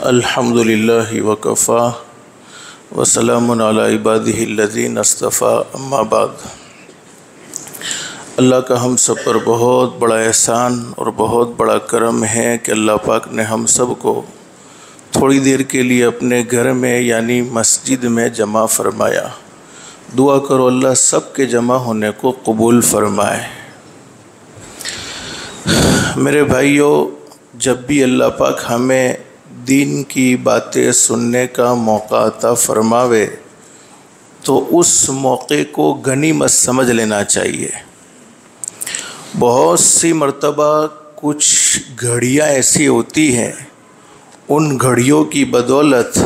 الحمدللہ وکفا وسلام علی عبادہ الذین اصطفیٰ اما بعد۔ اللہ کا ہم سب پر بہت بڑا احسان اور بہت بڑا کرم ہے کہ اللہ پاک نے ہم سب کو تھوڑی دیر کے لیے اپنے گھر میں یعنی مسجد میں جمع فرمایا۔ دعا کرو اللہ سب کے جمع ہونے کو قبول فرمائے۔ میرے بھائیوں، جب بھی اللہ پاک ہمیں دین کی باتیں سننے کا موقع عطا فرماوے تو اس موقع کو غنیمت سمجھ لینا چاہیے۔ بہت سی مرتبہ کچھ گھڑیاں ایسی ہوتی ہیں، ان گھڑیوں کی بدولت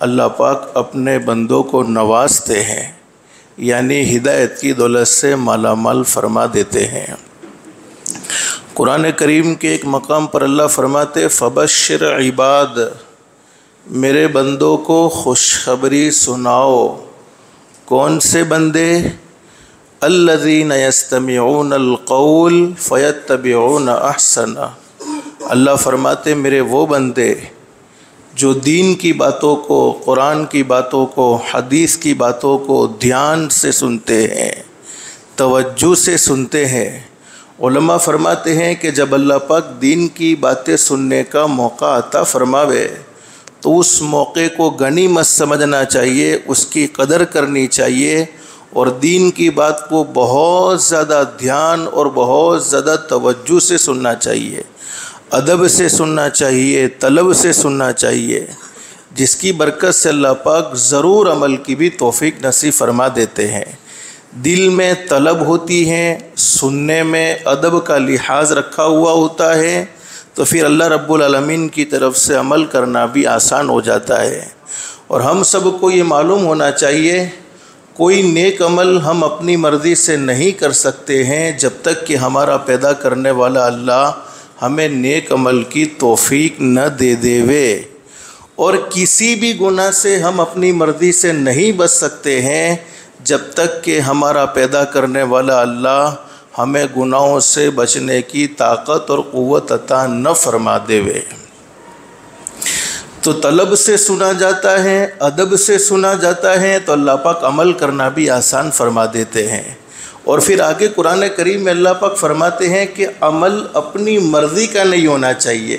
اللہ پاک اپنے بندوں کو نوازتے ہیں، یعنی ہدایت کی دولت سے مالا مال فرما دیتے ہیں۔ قرآن کریم کے ایک مقام پر اللہ فرماتے فبشر عباد، میرے بندوں کو خوشخبری سناؤ۔ کون سے بندے؟ الذین یستمعون القول فیتبعون احسنہ۔ اللہ فرماتے میرے وہ بندے جو دین کی باتوں کو، قرآن کی باتوں کو، حدیث کی باتوں کو دھیان سے سنتے ہیں، توجہ سے سنتے ہیں۔ علماء فرماتے ہیں کہ جب اللہ پاک دین کی باتیں سننے کا موقع عطا فرماوے تو اس موقع کو غنیمت سمجھنا چاہیے، اس کی قدر کرنی چاہیے اور دین کی بات کو بہت زیادہ دھیان اور بہت زیادہ توجہ سے سننا چاہیے، ادب سے سننا چاہیے، طلب سے سننا چاہیے، جس کی برکت سے اللہ پاک ضرور عمل کی بھی توفیق نصیب فرما دیتے ہیں۔ دل میں طلب ہوتی ہے، سننے میں ادب کا لحاظ رکھا ہوا ہوتا ہے، تو پھر اللہ رب العالمین کی طرف سے عمل کرنا بھی آسان ہو جاتا ہے۔ اور ہم سب کو یہ معلوم ہونا چاہیے کوئی نیک عمل ہم اپنی مرضی سے نہیں کر سکتے ہیں جب تک کہ ہمارا پیدا کرنے والا اللہ ہمیں نیک عمل کی توفیق نہ دے دیوے، اور کسی بھی گناہ سے ہم اپنی مرضی سے نہیں بچ سکتے ہیں جب تک کہ ہمارا پیدا کرنے والا اللہ ہمیں گناہوں سے بچنے کی طاقت اور قوت عطا نہ فرما دیوے۔ تو طلب سے سنا جاتا ہے، ادب سے سنا جاتا ہے، تو اللہ پاک عمل کرنا بھی آسان فرما دیتے ہیں۔ اور پھر آگے قرآن کریم میں اللہ پاک فرماتے ہیں کہ عمل اپنی مرضی کا نہیں ہونا چاہیے،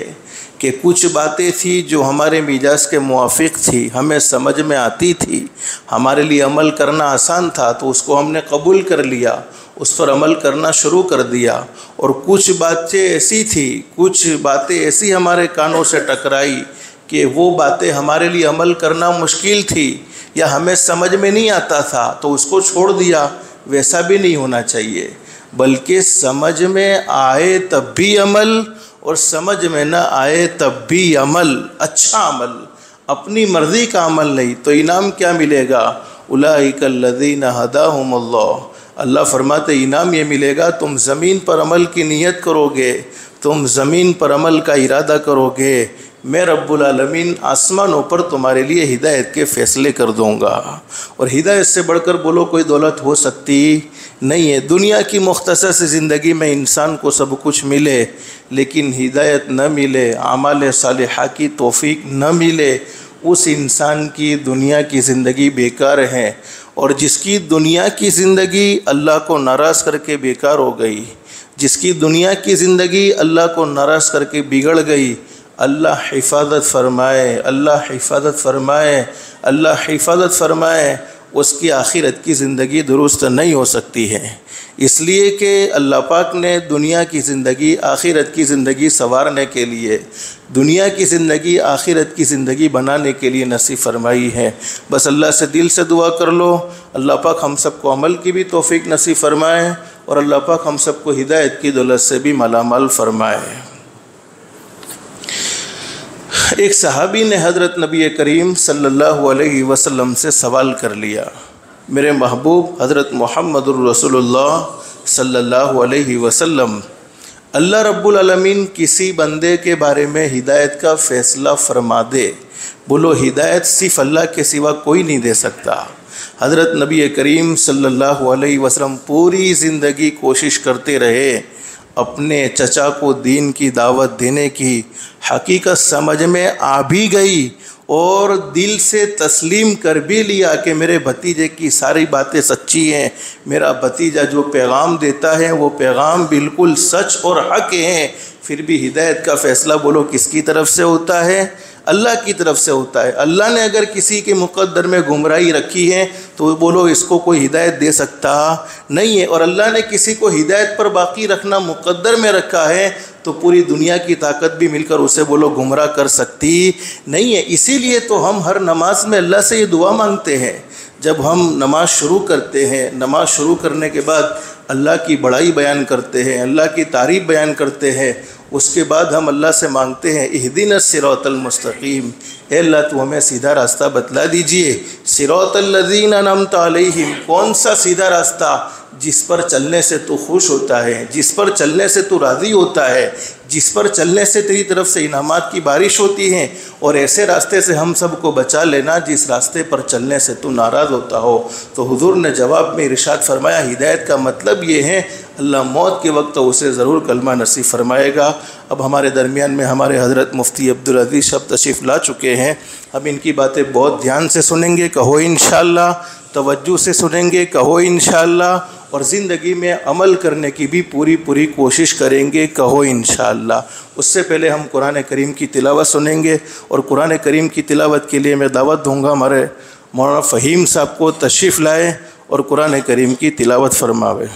کہ کچھ باتیں تھیں جو ہمارے مزاج کے موافق تھی، ہمیں سمجھ میں آتی تھی، ہمارے لیے عمل کرنا آسان تھا تو اس کو ہم نے قبول کر لیا، اس پر عمل کرنا شروع کر دیا۔ اور کچھ باتیں ایسی تھی، کچھ باتیں ایسی ہمارے کانوں سے ٹکرائی کہ وہ باتیں ہمارے لیے عمل کرنا مشکل تھی یا ہمیں سمجھ میں نہیں آتا تھا تو اس کو چھوڑ دیا۔ ویسا بھی نہیں ہونا چاہیے، بلکہ سمجھ میں آئے تب بھی عمل اور سمجھ میں نہ آئے تب بھی عمل، اچھا عمل، اپنی مرضی کا عمل نہیں۔ تو انعام کیا ملے گا؟ اولئک الذین ھداھم اللہ۔ اللہ فرماتے انعام یہ ملے گا، تم زمین پر عمل کی نیت کرو گے، تم زمین پر عمل کا ارادہ کرو گے، میں رب العالمین آسمانوں پر تمہارے لیے ہدایت کے فیصلے کر دوں گا۔ اور ہدایت سے بڑھ کر بولو کوئی دولت ہو سکتی نہیں ہے۔ دنیا کی مختصر سی زندگی میں انسان کو سب کچھ ملے لیکن ہدایت نہ ملے، اعمال صالحہ کی توفیق نہ ملے، اس انسان کی دنیا کی زندگی بیکار ہے۔ اور جس کی دنیا کی زندگی اللہ کو ناراض کر کے بیکار ہو گئی، جس کی دنیا کی زندگی اللہ کو ناراض کر کے بگڑ گئی، اللہ حفاظت فرمائے، اللہ حفاظت فرمائے، اللہ حفاظت فرمائے، اس کی آخرت کی زندگی درست نہیں ہو سکتی ہے۔ اس لیے کہ اللہ پاک نے دنیا کی زندگی آخرت کی زندگی سنوارنے کے لیے، دنیا کی زندگی آخرت کی زندگی بنانے کے لیے نصیب فرمائی ہے۔ بس اللہ سے دل سے دعا کر لو، اللہ پاک ہم سب کو عمل کی بھی توفیق نصیب فرمائے اور اللہ پاک ہم سب کو ہدایت کی دولت سے بھی مالا مال فرمائے۔ ایک صحابی نے حضرت نبی کریم صلی اللہ علیہ وسلم سے سوال کر لیا، میرے محبوب حضرت محمد الرسول اللہ صلی اللہ علیہ وسلم، اللہ رب العالمین کسی بندے کے بارے میں ہدایت کا فیصلہ فرما دے، بولو ہدایت صرف اللہ کے سوا کوئی نہیں دے سکتا۔ حضرت نبی کریم صلی اللہ علیہ وسلم پوری زندگی کوشش کرتے رہے، اپنے چچا کو دین کی دعوت دینے کی حقیقت سمجھ میں آ بھی گئی اور دل سے تسلیم کر بھی لیا کہ میرے بھتیجے کی ساری باتیں سچی ہیں، میرا بھتیجا جو پیغام دیتا ہے وہ پیغام بالکل سچ اور حق ہیں، پھر بھی ہدایت کا فیصلہ بولو کس کی طرف سے ہوتا ہے؟ اللہ کی طرف سے ہوتا ہے۔ اللہ نے اگر کسی کے مقدر میں گمراہی رکھی ہے تو بولو اس کو کوئی ہدایت دے سکتا نہیں ہے، اور اللہ نے کسی کو ہدایت پر باقی رکھنا مقدر میں رکھا ہے تو پوری دنیا کی طاقت بھی مل کر اسے بولو گمراہ کر سکتی نہیں ہے۔ اسی لیے تو ہم ہر نماز میں اللہ سے یہ دعا مانگتے ہیں۔ جب ہم نماز شروع کرتے ہیں، نماز شروع کرنے کے بعد اللہ کی بڑائی بیان کرتے ہیں، اللہ کی تعریف بیان کرتے ہیں، اس کے بعد ہم اللہ سے مانگتے ہیں اہدنا الصراط المستقیم، اے اللہ تو ہمیں سیدھا راستہ بتلا دیجئے۔ صراط الذین انعمت علیہم، کون سا سیدھا راستہ؟ جس پر چلنے سے تو خوش ہوتا ہے، جس پر چلنے سے تو راضی ہوتا ہے، جس پر چلنے سے تیری طرف سے انعامات کی بارش ہوتی ہے، اور ایسے راستے سے ہم سب کو بچا لینا جس راستے پر چلنے سے تو ناراض ہوتا ہو۔ تو حضور نے جواب میں ارشاد فرمایا ہدایت کا مطلب یہ ہے اللہ موت کے وقت تو اسے ضرور کلمہ نصیب فرمائے گا۔ اب ہمارے درمیان میں ہمارے حضرت مفتی عبدالعزیز شب تشریف لا چکے ہیں، ہم ان کی باتیں بہت دھیان سے سنیں گے، کہو انشاءاللہ، توجہ سے سنیں گے، کہو انشاءاللہ، اور زندگی میں عمل کرنے کی بھی پوری کوشش کریں گے، کہو انشاءاللہ۔ اس سے پہلے ہم قرآن کریم کی تلاوت سنیں گے، اور قرآن کریم کی تلاوت کے لیے میں دعوت دوں گا ہمارے مولانا فہیم صاحب کو تشریف لائے اور قرآن کریم کی تلاوت فرماوے۔